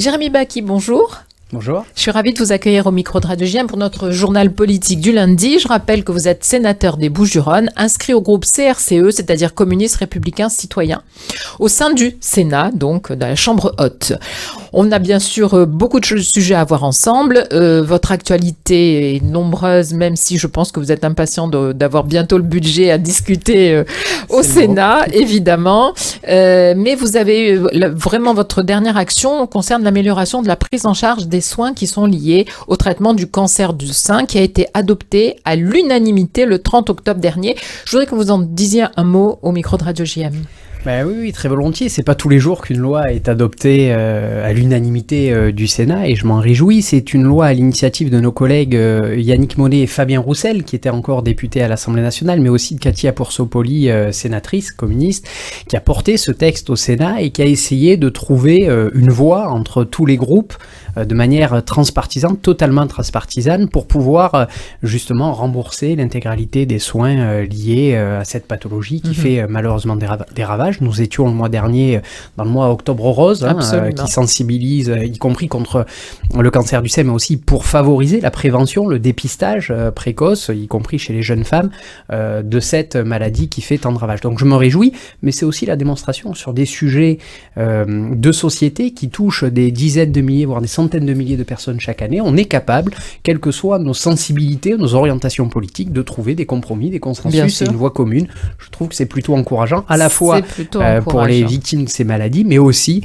Jérémy Bacchi, bonjour. Bonjour. Je suis ravie de vous accueillir au micro de Radio JM pour notre journal politique du lundi. Je rappelle que vous êtes sénateur des Bouches-du-Rhône, inscrit au groupe CRCE, c'est-à-dire communiste républicain citoyen, au sein du Sénat, donc de la Chambre haute. On a bien sûr beaucoup de sujets à voir ensemble. Votre actualité est nombreuse, même si je pense que vous êtes impatient d'avoir bientôt le budget à discuter au Sénat, évidemment. Mais vous avez vraiment votre dernière action concerne l'amélioration de la prise en charge des soins qui sont liés au traitement du cancer du sein, qui a été adopté à l'unanimité le 30 octobre dernier. Je voudrais que vous en disiez un mot au micro de Radio JM. Ben oui, très volontiers. C'est pas tous les jours qu'une loi est adoptée à l'unanimité du Sénat et je m'en réjouis. C'est une loi à l'initiative de nos collègues Yannick Monnet et Fabien Roussel, qui étaient encore députés à l'Assemblée nationale, mais aussi de Katia Poursopoli, sénatrice communiste, qui a porté ce texte au Sénat et qui a essayé de trouver une voie entre tous les groupes de manière transpartisane, totalement transpartisane, pour pouvoir justement rembourser l'intégralité des soins liés à cette pathologie qui fait malheureusement des ravages. Nous étions le mois dernier dans le mois Octobre Rose, qui sensibilise, y compris contre le cancer du sein, mais aussi pour favoriser la prévention, le dépistage précoce, y compris chez les jeunes femmes, de cette maladie qui fait tant de ravages. Donc je me réjouis, mais c'est aussi la démonstration sur des sujets de société qui touchent des dizaines de milliers, voire des centaines de milliers de personnes chaque année. On est capable, quelles que soient nos sensibilités, nos orientations politiques, de trouver des compromis, des consensus et une voie commune. Je trouve que c'est plutôt encourageant, à la fois pour les victimes de ces maladies, mais aussi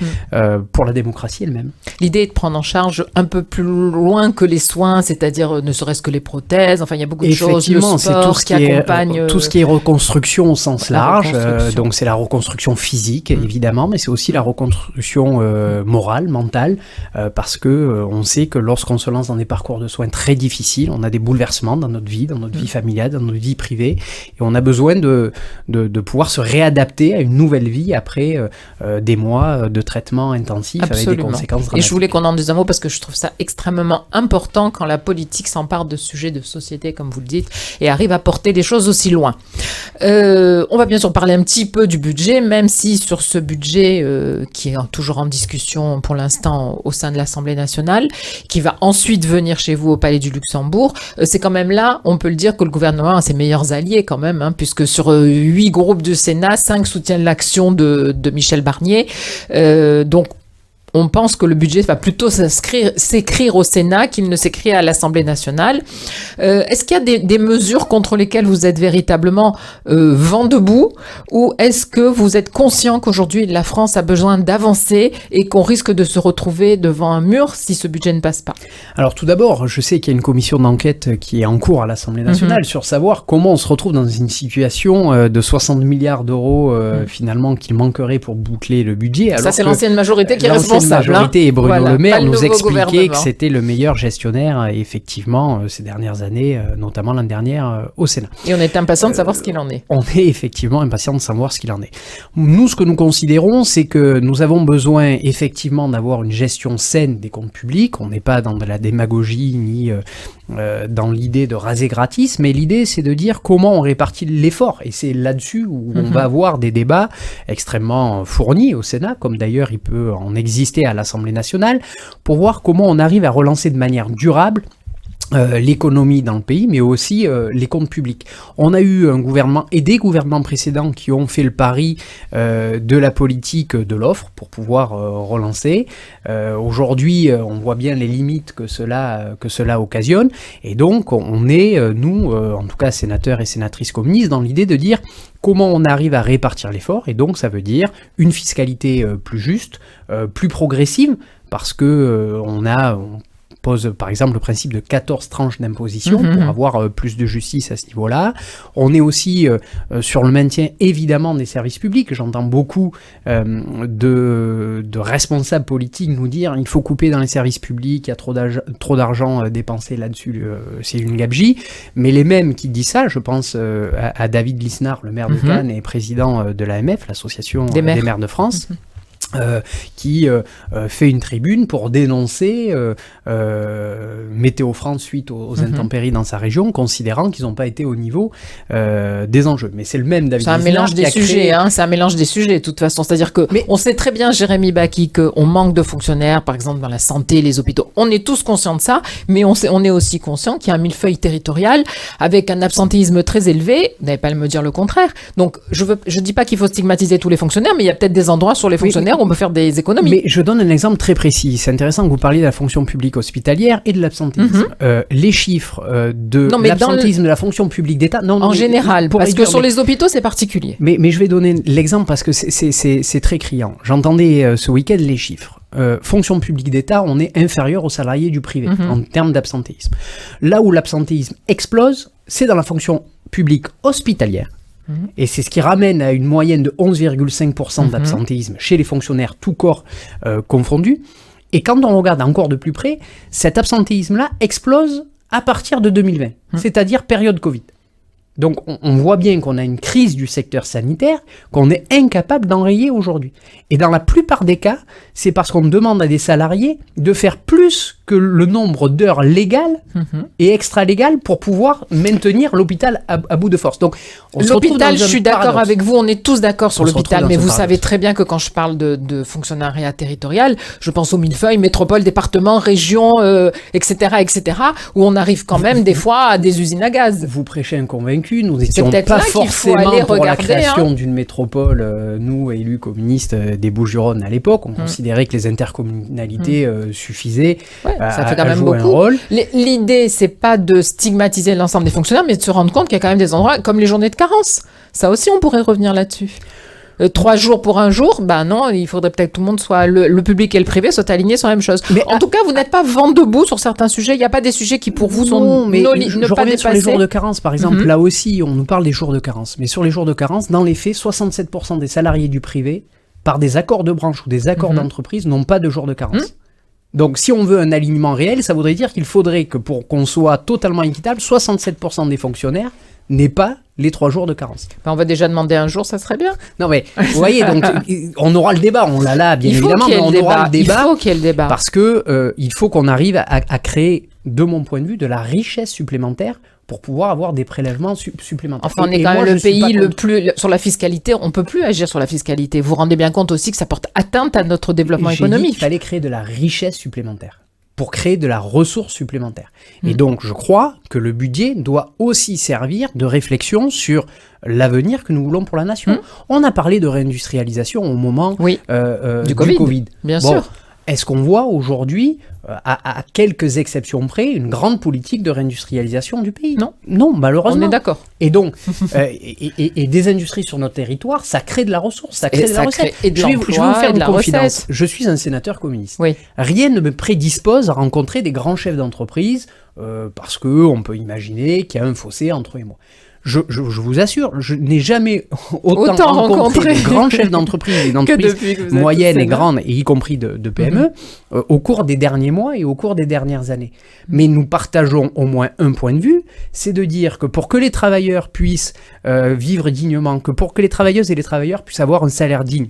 pour la démocratie elle-même. L'idée est de prendre en charge un peu plus loin que les soins, c'est-à-dire ne serait-ce que les prothèses, enfin il y a beaucoup de choses, le sport, c'est tout ce qui accompagne... tout ce qui est reconstruction au sens large, donc c'est la reconstruction physique évidemment, mais c'est aussi la reconstruction morale, mentale, parce que on sait que lorsqu'on se lance dans des parcours de soins très difficiles, on a des bouleversements dans notre vie familiale, dans notre vie privée, et on a besoin de pouvoir se réadapter à une nouvelle vie après des mois de traitement intensif. Absolument. Avec des conséquences dramatiques. Et je voulais qu'on en dise un mot parce que je trouve ça extrêmement important quand la politique s'empare de sujets de société, comme vous le dites, et arrive à porter les choses aussi loin. On va bien sûr parler un petit peu du budget, même si sur ce budget qui est toujours en discussion pour l'instant au sein de l'Assemblée nationale, qui va ensuite venir chez vous au Palais du Luxembourg, c'est quand même là, on peut le dire, que le gouvernement a ses meilleurs alliés quand même, puisque sur 8 groupes du Sénat, 5 soutiennent l'action de Michel Barnier. Donc, on pense que le budget va plutôt s'écrire au Sénat qu'il ne s'écrit à l'Assemblée nationale. Est-ce qu'il y a des mesures contre lesquelles vous êtes véritablement vent debout, ou est-ce que vous êtes conscient qu'aujourd'hui la France a besoin d'avancer et qu'on risque de se retrouver devant un mur si ce budget ne passe pas? Alors tout d'abord, je sais qu'il y a une commission d'enquête qui est en cours à l'Assemblée nationale sur savoir comment on se retrouve dans une situation de 60 milliards d'euros finalement qu'il manquerait pour boucler le budget. Alors ça, c'est l'ancienne majorité qui est responsable. La majorité et Bruno Le Maire nous expliquait que c'était le meilleur gestionnaire, effectivement, ces dernières années, notamment l'année dernière, au Sénat. Et on est impatient de savoir ce qu'il en est. On est effectivement impatient de savoir ce qu'il en est. Nous, ce que nous considérons, c'est que nous avons besoin, effectivement, d'avoir une gestion saine des comptes publics. On n'est pas dans de la démagogie, ni dans l'idée de raser gratis, mais l'idée, c'est de dire comment on répartit l'effort. Et c'est là-dessus où on va avoir des débats extrêmement fournis au Sénat, comme d'ailleurs il peut en exister à l'Assemblée nationale, pour voir comment on arrive à relancer de manière durable l'économie dans le pays, mais aussi les comptes publics. On a eu un gouvernement et des gouvernements précédents qui ont fait le pari de la politique de l'offre pour pouvoir relancer. Aujourd'hui, on voit bien les limites que cela occasionne, et donc on est, nous, en tout cas sénateurs et sénatrices communistes, dans l'idée de dire comment on arrive à répartir l'effort, et donc ça veut dire une fiscalité plus juste, plus progressive, parce que on pose par exemple le principe de 14 tranches d'imposition pour avoir plus de justice à ce niveau-là. On est aussi sur le maintien évidemment des services publics. J'entends beaucoup de responsables politiques nous dire il faut couper dans les services publics, il y a trop d'argent dépensé là-dessus, c'est une gabegie. Mais les mêmes qui disent ça, je pense à David Lisnard, le maire de Cannes et président de l'AMF, l'association des maires de France, qui fait une tribune pour dénoncer Météo France suite aux intempéries dans sa région, considérant qu'ils n'ont pas été au niveau des enjeux. Mais c'est le même David Lisnard. C'est un mélange des sujets, c'est un mélange des sujets de toute façon. C'est-à-dire que on sait très bien, Jérémy Bacchi, qu'on manque de fonctionnaires, par exemple dans la santé, les hôpitaux. On est tous conscients de ça, mais on est aussi conscient qu'il y a un millefeuille territorial avec un absentéisme très élevé. Vous n'allez pas me dire le contraire. Donc je dis pas qu'il faut stigmatiser tous les fonctionnaires, mais il y a peut-être des endroits sur les fonctionnaires où on peut faire des économies. Mais je donne un exemple très précis. C'est intéressant que vous parliez de la fonction publique hospitalière et de l'absentéisme. Les chiffres de l'absentéisme de la fonction publique d'État... En général, parce que sur les hôpitaux, c'est particulier. Mais je vais donner l'exemple parce que c'est très criant. J'entendais ce week-end les chiffres. Fonction publique d'État, on est inférieur aux salariés du privé en termes d'absentéisme. Là où l'absentéisme explose, c'est dans la fonction publique hospitalière. Et c'est ce qui ramène à une moyenne de 11,5% d'absentéisme chez les fonctionnaires, tout corps confondus. Et quand on regarde encore de plus près, cet absentéisme-là explose à partir de 2020, c'est-à-dire période Covid. Donc on voit bien qu'on a une crise du secteur sanitaire qu'on est incapable d'enrayer aujourd'hui. Et dans la plupart des cas, c'est parce qu'on demande à des salariés de faire plus que le nombre d'heures légales et extra-légales pour pouvoir maintenir l'hôpital à bout de force. Donc l'hôpital, je suis d'accord avec vous, on est tous d'accord sur l'hôpital, mais vous savez très bien que quand je parle de fonctionnariat territorial, je pense aux millefeuilles, métropole, département, région, etc., où on arrive quand même des fois à des usines à gaz. Vous prêchez un convaincu. Nous n'étions pas forcément pour la création d'une métropole, nous, élus communistes des Bouches-du-Rhône à l'époque. On considérait que les intercommunalités suffisaient ça fait quand même jouer beaucoup. un rôle. L'idée, c'est pas de stigmatiser l'ensemble des fonctionnaires, mais de se rendre compte qu'il y a quand même des endroits comme les journées de carence. Ça aussi, on pourrait revenir là-dessus. 3 jours pour un jour, non, il faudrait peut-être que tout le monde soit, le public et le privé soient alignés sur la même chose. Mais en tout cas, vous n'êtes pas vent debout sur certains sujets. Il n'y a pas des sujets qui pour vous sont ne pas dépasser. Sur les jours de carence, par exemple, là aussi, on nous parle des jours de carence. Mais sur les jours de carence, dans les faits, 67% des salariés du privé, par des accords de branche ou des accords d'entreprise, n'ont pas de jours de carence. Donc, si on veut un alignement réel, ça voudrait dire qu'il faudrait que pour qu'on soit totalement équitable, 67% des fonctionnaires n'aient pas les 3 jours de carence. On va déjà demander un jour, ça serait bien. Non mais, vous voyez, donc on aura le débat, on l'a là, bien évidemment, mais on aura le débat. Il faut qu'il y ait le débat. Parce que il faut qu'on arrive à créer, de mon point de vue, de la richesse supplémentaire pour pouvoir avoir des prélèvements supplémentaires. Enfin, on est quand même le pays le plus... Sur la fiscalité, on ne peut plus agir sur la fiscalité. Vous vous rendez bien compte aussi que ça porte atteinte à notre développement économique. J'ai dit qu'il fallait créer de la richesse supplémentaire pour créer de la ressource supplémentaire. Et donc, je crois que le budget doit aussi servir de réflexion sur l'avenir que nous voulons pour la nation. On a parlé de réindustrialisation au moment du Covid. Bien sûr. Est-ce qu'on voit aujourd'hui, à quelques exceptions près, une grande politique de réindustrialisation du pays? Non, malheureusement. On est d'accord. Et donc, et des industries sur notre territoire, ça crée de la ressource, ça crée de la recette. Et de l'emploi, je vais vous faire une confidence. Recette. Je suis un sénateur communiste. Oui. Rien ne me prédispose à rencontrer des grands chefs d'entreprise parce qu'on peut imaginer qu'il y a un fossé entre eux et moi. Je vous assure, je n'ai jamais autant rencontré de grands chefs d'entreprise, des entreprises moyennes et grandes, et y compris de PME, au cours des derniers mois et au cours des dernières années. Mais nous partageons au moins un point de vue, c'est de dire que pour que les travailleurs puissent vivre dignement, que pour que les travailleuses et les travailleurs puissent avoir un salaire digne,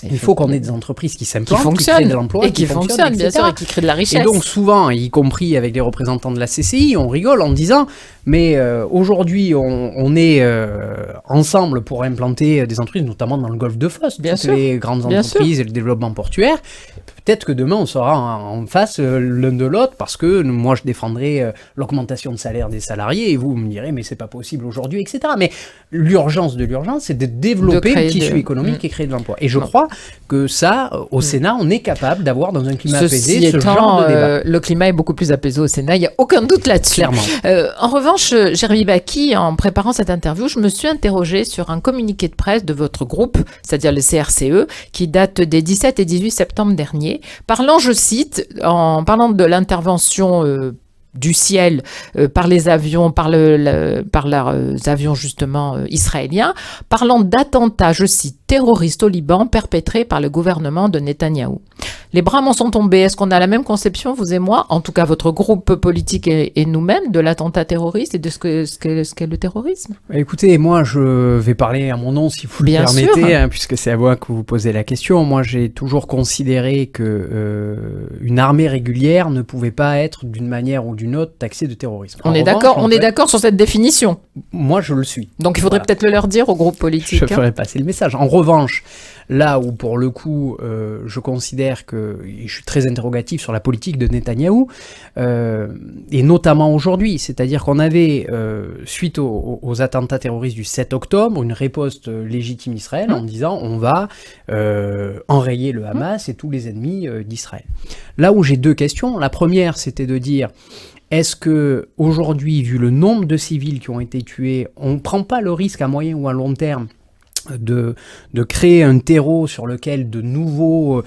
il faut qu'on ait des entreprises qui s'implantent, qui créent de l'emploi, et qui fonctionnent, bien sûr, et qui créent de la richesse. Et donc souvent, y compris avec les représentants de la CCI, on rigole en disant mais aujourd'hui on est ensemble pour implanter des entreprises, notamment dans le golfe de Fos, les grandes entreprises et le développement portuaire. Peut-être que demain on sera en face l'un de l'autre parce que moi je défendrai l'augmentation de salaire des salariés et vous me direz mais c'est pas possible aujourd'hui, etc. Mais l'urgence de l'urgence, c'est de développer le tissu économique et créer de l'emploi. Et je crois que ça, au Sénat, on est capable d'avoir dans un climat apaisé ce genre de débat. Le climat est beaucoup plus apaisé au Sénat, il n'y a aucun doute là-dessus. Clairement. En revanche, Jérémy Bacchi, en préparant cette interview, je me suis interrogée sur un communiqué de presse de votre groupe, c'est-à-dire le CRCE, qui date des 17 et 18 septembre dernier, parlant, je cite, en parlant de l'intervention du ciel par les avions, par les avions justement israéliens, parlant d'attentats, je cite, terroristes au Liban perpétrés par le gouvernement de Netanyahou. Les bras m'en sont tombés. Est-ce qu'on a la même conception, vous et moi, en tout cas votre groupe politique et nous-mêmes, de l'attentat terroriste et de ce qu'est le terrorisme? Écoutez, moi je vais parler à mon nom si vous le Bien permettez, sûr. puisque c'est à moi que vous posez la question. Moi j'ai toujours considéré que une armée régulière ne pouvait pas être d'une manière ou d'une autre taxée de terrorisme. On est d'accord sur cette définition. Moi je le suis. Donc il faudrait peut-être le leur dire au groupe politique. Je ferai passer le message. En revanche, là où pour le coup je considère que je suis très interrogatif sur la politique de Netanyahou, et notamment aujourd'hui, c'est-à-dire qu'on avait, suite aux attentats terroristes du 7 octobre, une riposte légitime d'Israël en disant on va enrayer le Hamas et tous les ennemis d'Israël. Là où j'ai deux questions, la première c'était de dire est-ce que aujourd'hui, vu le nombre de civils qui ont été tués, on ne prend pas le risque à moyen ou à long terme de créer un terreau sur lequel de nouveaux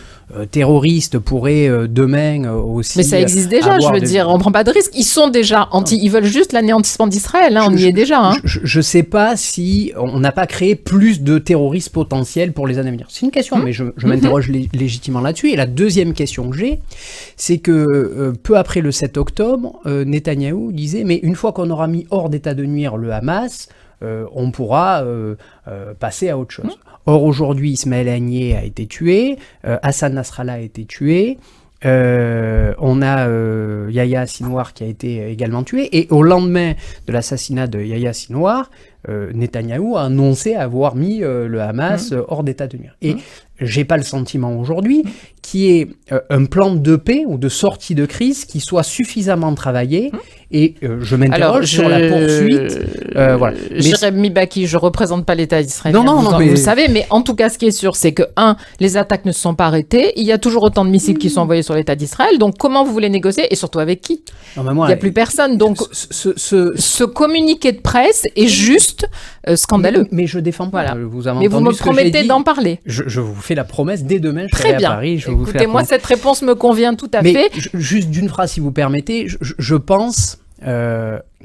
terroristes pourraient demain aussi. Mais ça existe déjà, je veux dire, on prend pas de risque. Ils sont déjà ils veulent juste l'anéantissement d'Israël, on y est déjà. Hein. Je sais pas si on n'a pas créé plus de terroristes potentiels pour les années à venir. C'est une question, mais je m'interroge légitimement là-dessus. Et la deuxième question que j'ai, c'est que peu après le 7 octobre, Netanyahou disait, mais une fois qu'on aura mis hors d'état de nuire le Hamas, on pourra passer à autre chose. Or, aujourd'hui, Ismaël Haniyeh a été tué, Hassan Nasrallah a été tué, on a Yahya Sinwar qui a été également tué, et au lendemain de l'assassinat de Yahya Sinwar, Netanyahou a annoncé avoir mis le Hamas hors d'état de nuire. Et j'ai pas le sentiment aujourd'hui qu'il y ait un plan de paix ou de sortie de crise qui soit suffisamment travaillé. Et je m'interroge sur la poursuite. Voilà. Jérémy Baki, je représente pas l'État d'Israël. Non, vous savez, mais en tout cas, ce qui est sûr, c'est que, les attaques ne se sont pas arrêtées. Il y a toujours autant de missiles qui sont envoyés sur l'État d'Israël. Donc, comment vous voulez négocier? Et surtout avec qui? Il n'y a plus personne. Donc, ce communiqué de presse est juste scandaleux. Mais je défends pas. Voilà. Mais vous me promettez d'en parler. Je vous fais la promesse, dès demain, je serai à Paris. Écoutez, moi, cette réponse me convient tout à fait. Juste d'une phrase, si vous permettez, je pense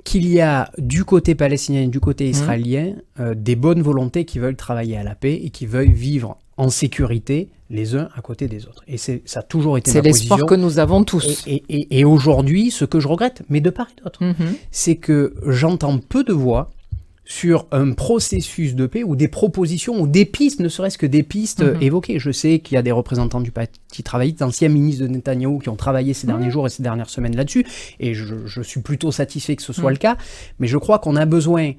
qu'il y a du côté palestinien et du côté israélien des bonnes volontés qui veulent travailler à la paix et qui veulent vivre en sécurité les uns à côté des autres. Et ça a toujours été ma position. C'est l'espoir que nous avons tous. Et aujourd'hui, ce que je regrette, mais de part et d'autre, c'est que j'entends peu de voix sur un processus de paix ou des propositions ou des pistes, ne serait-ce que des pistes évoquées. Je sais qu'il y a des représentants du Parti travailliste, d'anciens ministres de Netanyahou qui ont travaillé ces derniers jours et ces dernières semaines là-dessus, et je suis plutôt satisfait que ce soit le cas, mais je crois qu'on a besoin,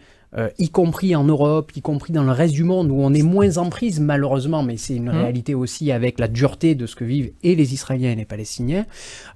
y compris en Europe, y compris dans le reste du monde, où on est moins en prise malheureusement, mais c'est une réalité aussi avec la dureté de ce que vivent et les Israéliens et les Palestiniens,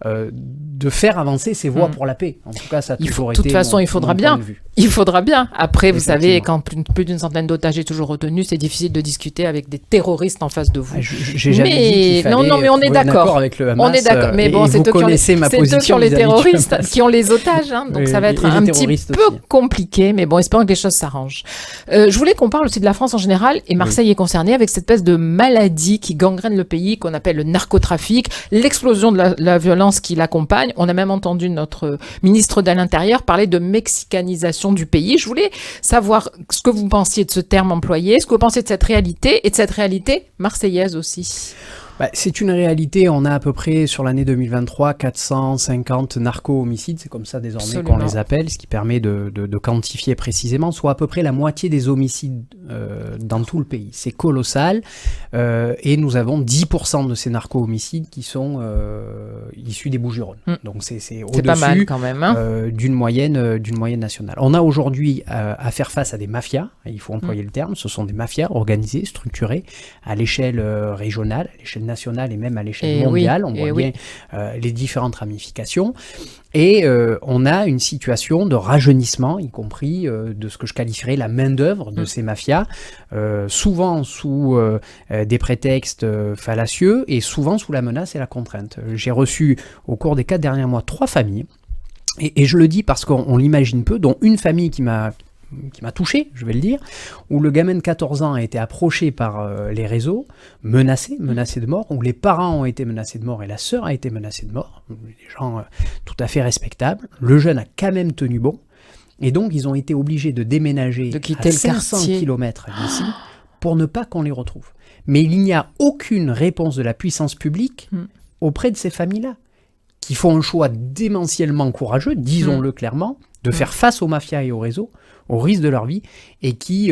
de faire avancer ces voies pour la paix. En tout cas, ça a toujours été. De toute façon, il faudra bien. Il faudra bien. Après, vous savez, quand plus d'une centaine d'otages est toujours retenu, c'est difficile de discuter avec des terroristes en face de vous. J'ai jamais dit qu'il fallait non, mais on est d'accord avec le Hamas. On est d'accord. Mais bon, c'est eux qui ont les terroristes, qui ont les otages. Donc ça va être un petit peu compliqué. Mais bon, espérons que les choses s'arrangent. Je voulais qu'on parle aussi de la France en général, et Marseille est concernée avec cette espèce de maladie qui gangrène le pays, qu'on appelle le narcotrafic, l'explosion de la violence qui l'accompagne. On a même entendu notre ministre de l'Intérieur parler de mexicanisation du pays. Je voulais savoir ce que vous pensiez de ce terme employé, ce que vous pensez de cette réalité et de cette réalité marseillaise aussi. C'est une réalité, on a à peu près sur l'année 2023 450 narco-homicides, c'est comme ça désormais qu'on les appelle, ce qui permet de quantifier précisément, soit à peu près la moitié des homicides dans tout le pays. C'est colossal, et nous avons 10% de ces narco-homicides qui sont issus des Bouches-du-Rhône. Donc c'est au-dessus pas mal quand même, d'une moyenne nationale. On a aujourd'hui à faire face à des mafias, il faut employer le terme, ce sont des mafias organisées, structurées à l'échelle régionale, à l'échelle nationale et même à l'échelle mondiale. On voit bien les différentes ramifications. Et on a une situation de rajeunissement, y compris de ce que je qualifierais la main-d'œuvre de ces mafias, souvent sous des prétextes fallacieux et souvent sous la menace et la contrainte. J'ai reçu au cours des 4 derniers mois 3 familles, et je le dis parce qu'on l'imagine peu, dont une famille qui m'a touché, je vais le dire, où le gamin de 14 ans a été approché par les réseaux, menacé de mort, où les parents ont été menacés de mort et la sœur a été menacée de mort, des gens tout à fait respectables. Le jeune a quand même tenu bon, et donc ils ont été obligés de déménager de quitter à 500 km d'ici pour ne pas qu'on les retrouve. Mais il n'y a aucune réponse de la puissance publique auprès de ces familles-là, qui font un choix démentiellement courageux, disons-le clairement, de faire face aux mafias et aux réseaux, au risque de leur vie, et qui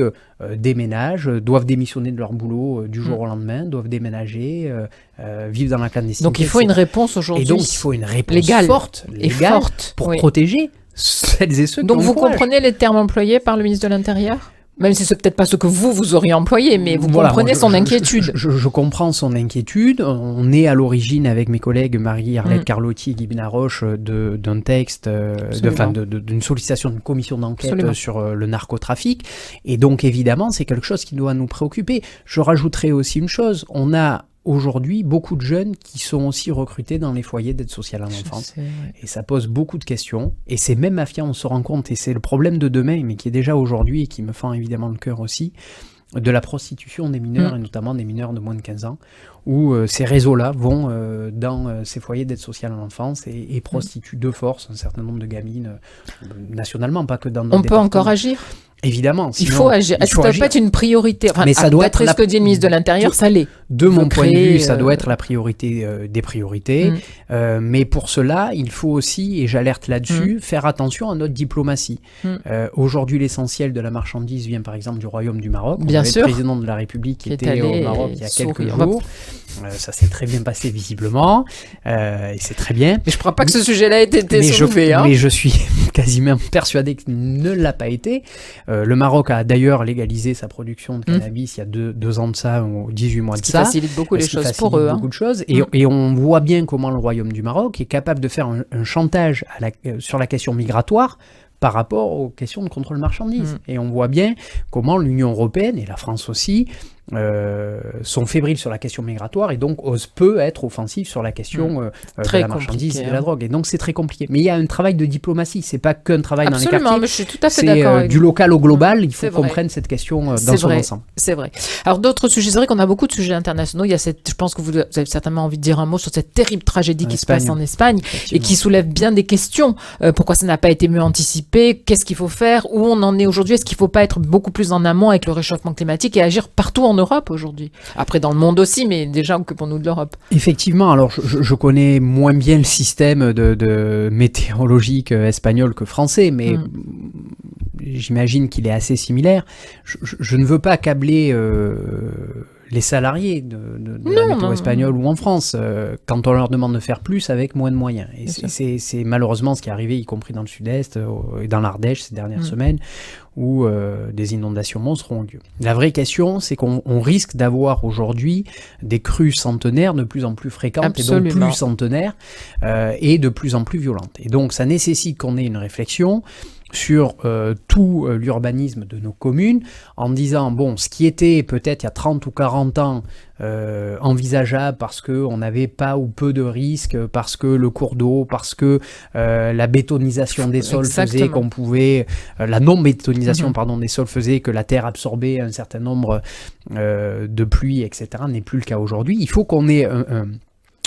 déménagent, doivent démissionner de leur boulot du jour au lendemain, doivent déménager, vivre dans la clandestinité. Donc il faut une réponse aujourd'hui. Et donc il faut une réponse légale forte pour protéger celles et ceux donc qui ont vous le courage. comprenez les termes employés par le ministre de l'Intérieur ? Même si c'est peut-être pas ce que vous auriez employé, mais vous comprenez son inquiétude. Je comprends son inquiétude. On est à l'origine, avec mes collègues Marie-Arlette Carlotti et Guy Benaroche, d'un texte, d'une sollicitation d'une commission d'enquête sur le narcotrafic. Et donc, évidemment, c'est quelque chose qui doit nous préoccuper. Je rajouterai aussi une chose. On a aujourd'hui beaucoup de jeunes qui sont aussi recrutés dans les foyers d'aide sociale à l'enfance. Et ça pose beaucoup de questions. Et ces mêmes mafias, on se rend compte, et c'est le problème de demain, mais qui est déjà aujourd'hui et qui me fend évidemment le cœur aussi, de la prostitution des mineurs, et notamment des mineurs de moins de 15 ans, où ces réseaux-là vont dans ces foyers d'aide sociale à l'enfance et prostituent de force un certain nombre de gamines, nationalement, pas que dans nos départements. On peut encore agir ? Évidemment. Il faut agir. Est-ce que ça doit pas être une priorité ? Enfin, mais ça doit être ce que dit le ministre de l'Intérieur, ça l'est. De mon point de vue, ça doit être la priorité des priorités. Mais pour cela, il faut aussi, et j'alerte là-dessus, faire attention à notre diplomatie. Aujourd'hui, l'essentiel de la marchandise vient par exemple du Royaume du Maroc. Bien sûr. Le président de la République qui était au Maroc il y a quelques jours. Ça s'est très bien passé visiblement. Et c'est très bien. Mais je ne crois pas que ce sujet-là ait été soulevé. Mais je suis quasiment persuadé qu'il ne l'a pas été. Le Maroc a d'ailleurs légalisé sa production de cannabis il y a deux ans de ça, ou 18 mois de ça. Ce qui facilite beaucoup les choses pour eux. Beaucoup de choses. Et on voit bien comment le Royaume du Maroc est capable de faire un chantage sur la question migratoire par rapport aux questions de contrôle marchandises. Et on voit bien comment l'Union européenne, et la France aussi, sont fébriles sur la question migratoire et donc osent peu être offensifs sur la question de la marchandise et de la drogue. Et donc c'est très compliqué. Mais il y a un travail de diplomatie, c'est pas qu'un travail dans les quartiers. Absolument, mais je suis tout à fait d'accord avec du local au global, il faut qu'on prenne cette question dans son ensemble. C'est vrai. Alors d'autres sujets, c'est vrai qu'on a beaucoup de sujets internationaux. Il y a je pense que vous avez certainement envie de dire un mot sur cette terrible tragédie qui se passe en Espagne et qui soulève bien des questions. Pourquoi ça n'a pas été mieux anticipé ? Qu'est-ce qu'il faut faire ? Où on en est aujourd'hui ? Est-ce qu'il ne faut pas être beaucoup plus en amont avec le réchauffement climatique et agir partout en Europe aujourd'hui. Après, dans le monde aussi, mais déjà, occupons-nous de l'Europe. Effectivement, alors je connais moins bien le système de météorologique espagnol que français, mais j'imagine qu'il est assez similaire. Je ne veux pas accabler les salariés de la météo espagnole ou en France, quand on leur demande de faire plus avec moins de moyens. Et c'est malheureusement ce qui est arrivé, y compris dans le sud-est et dans l'Ardèche ces dernières semaines, où des inondations monstres ont lieu. La vraie question, c'est qu'on risque d'avoir aujourd'hui des crues centenaires de plus en plus fréquentes et donc plus centenaires et de plus en plus violentes. Et donc ça nécessite qu'on ait une réflexion sur tout l'urbanisme de nos communes, en disant, bon, ce qui était peut-être il y a 30 ou 40 ans envisageable parce qu'on n'avait pas ou peu de risques, parce que le cours d'eau, parce que la bétonisation des sols faisait qu'on pouvait, la non-bétonisation des sols faisait que la terre absorbait un certain nombre de pluies, etc., n'est plus le cas aujourd'hui. Il faut qu'on ait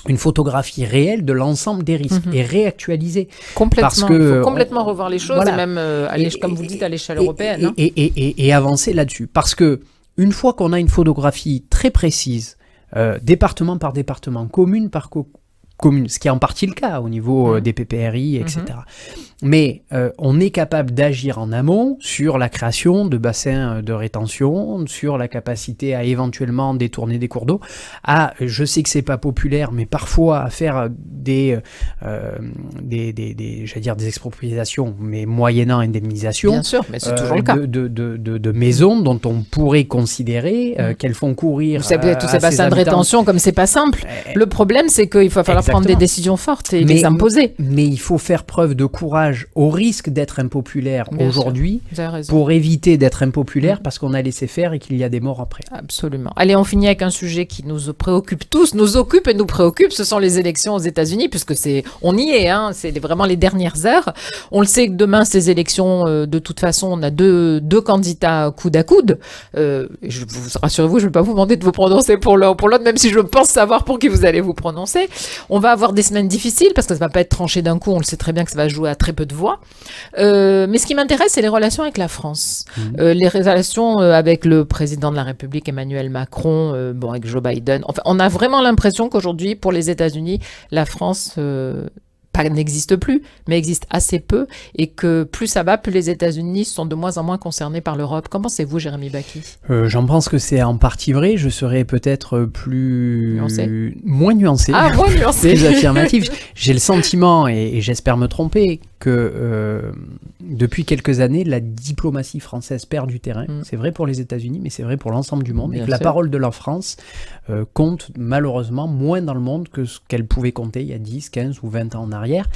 une photographie réelle de l'ensemble des risques et réactualiser. Complètement. Parce que, il faut complètement revoir les choses, et même, comme vous dites, à l'échelle européenne. Et avancer là-dessus. Parce que une fois qu'on a une photographie très précise, département par département, commune par commune, ce qui est en partie le cas au niveau des PPRI, etc. Mais on est capable d'agir en amont sur la création de bassins de rétention, sur la capacité à éventuellement détourner des cours d'eau, je sais que c'est pas populaire, mais parfois à faire des expropriations, mais moyennant indemnisation. Bien sûr, mais c'est toujours le cas. De maisons dont on pourrait considérer qu'elles font courir tous ces bassins de rétention, comme c'est pas simple. Le problème, c'est qu'il va falloir prendre des décisions fortes et les imposer. Mais il faut faire preuve de courage au risque d'être impopulaire aujourd'hui pour éviter d'être impopulaire parce qu'on a laissé faire et qu'il y a des morts après. Absolument. Allez, on finit avec un sujet qui nous préoccupe tous, nous occupe et nous préoccupe, ce sont les élections aux États-Unis, puisque on y est, c'est vraiment les dernières heures. On le sait que demain, ces élections, de toute façon, on a deux candidats coude à coude. Rassurez-vous, je ne vais pas vous demander de vous prononcer pour l'un ou pour l'autre, même si je pense savoir pour qui vous allez vous prononcer. On va avoir des semaines difficiles parce que ça va pas être tranché d'un coup. On le sait très bien que ça va jouer à très peu de voix. Mais ce qui m'intéresse, c'est les relations avec la France. Les relations avec le président de la République, Emmanuel Macron, avec Joe Biden. Enfin, on a vraiment l'impression qu'aujourd'hui, pour les États-Unis, la France n'existe plus, mais existe assez peu, et que plus ça va, plus les États-Unis sont de moins en moins concernés par l'Europe. Qu'en pensez-vous, Jérémy Bacchi ? J'en pense que c'est en partie vrai. Je serais peut-être moins nuancé, moins nuancé. plus affirmatif. J'ai le sentiment, et j'espère me tromper, que depuis quelques années, la diplomatie française perd du terrain. C'est vrai pour les États-Unis, mais c'est vrai pour l'ensemble du monde, Bien et que la sûr. parole de la France compte malheureusement moins dans le monde que ce qu'elle pouvait compter il y a 10, 15 ou 20 ans en arrière.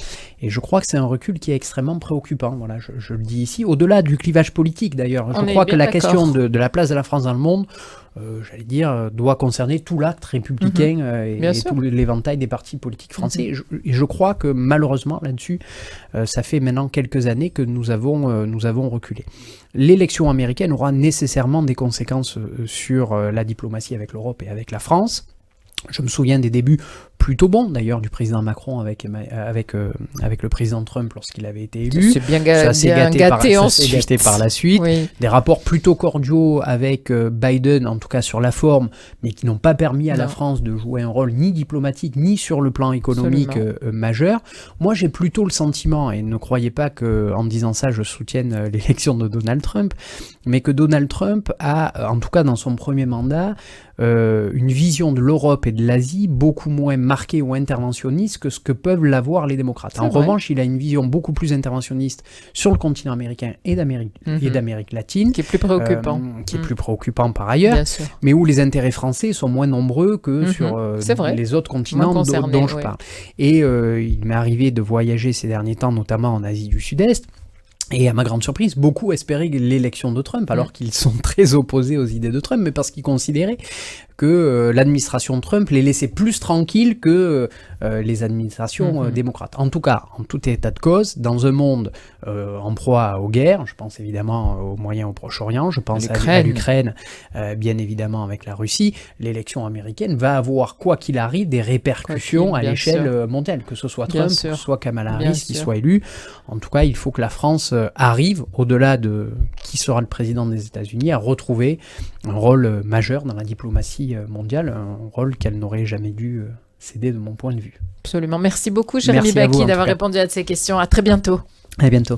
Et je crois que c'est un recul qui est extrêmement préoccupant. Voilà, je le dis ici, au-delà du clivage politique d'ailleurs. Je crois que la question de la place de la France dans le monde, j'allais dire, doit concerner tout l'acte républicain et tout l'éventail des partis politiques français. Et je crois que malheureusement là-dessus, ça fait maintenant quelques années que nous avons reculé. L'élection américaine aura nécessairement des conséquences sur la diplomatie avec l'Europe et avec la France. Je me souviens des débuts plutôt bons d'ailleurs du président Macron avec le président Trump lorsqu'il avait été élu. C'est bien gâté par la suite. Oui. Des rapports plutôt cordiaux avec Biden, en tout cas sur la forme, mais qui n'ont pas permis à la France de jouer un rôle ni diplomatique ni sur le plan économique majeur. Moi j'ai plutôt le sentiment, et ne croyez pas qu'en disant ça je soutienne l'élection de Donald Trump, mais que Donald Trump a, en tout cas dans son premier mandat, une vision de l'Europe et de l'Asie beaucoup moins marquée ou interventionniste que ce que peuvent l'avoir les démocrates. En revanche, il a une vision beaucoup plus interventionniste sur le continent américain et d'Amérique latine. Qui est plus préoccupant. Qui est plus préoccupant par ailleurs, mais où les intérêts français sont moins nombreux que sur les autres continents dont je parle. Et il m'est arrivé de voyager ces derniers temps, notamment en Asie du Sud-Est. Et à ma grande surprise, beaucoup espéraient l'élection de Trump, alors qu'ils sont très opposés aux idées de Trump, mais parce qu'ils considéraient que l'administration Trump les laissait plus tranquilles que les administrations démocrates. En tout cas, en tout état de cause, dans un monde en proie aux guerres, je pense évidemment au Moyen, au Proche-Orient, je pense à l'Ukraine, bien évidemment avec la Russie, l'élection américaine va avoir, quoi qu'il arrive, des répercussions à l'échelle mondiale, que ce soit Trump, que ce soit Kamala Harris qui soit élu. En tout cas, il faut que la France arrive, au-delà de qui sera le président des États-Unis, à retrouver un rôle majeur dans la diplomatie mondiale, un rôle qu'elle n'aurait jamais dû céder de mon point de vue. Absolument. Merci beaucoup, Jérémy Bacchi, d'avoir répondu à ces questions. À très bientôt. À bientôt.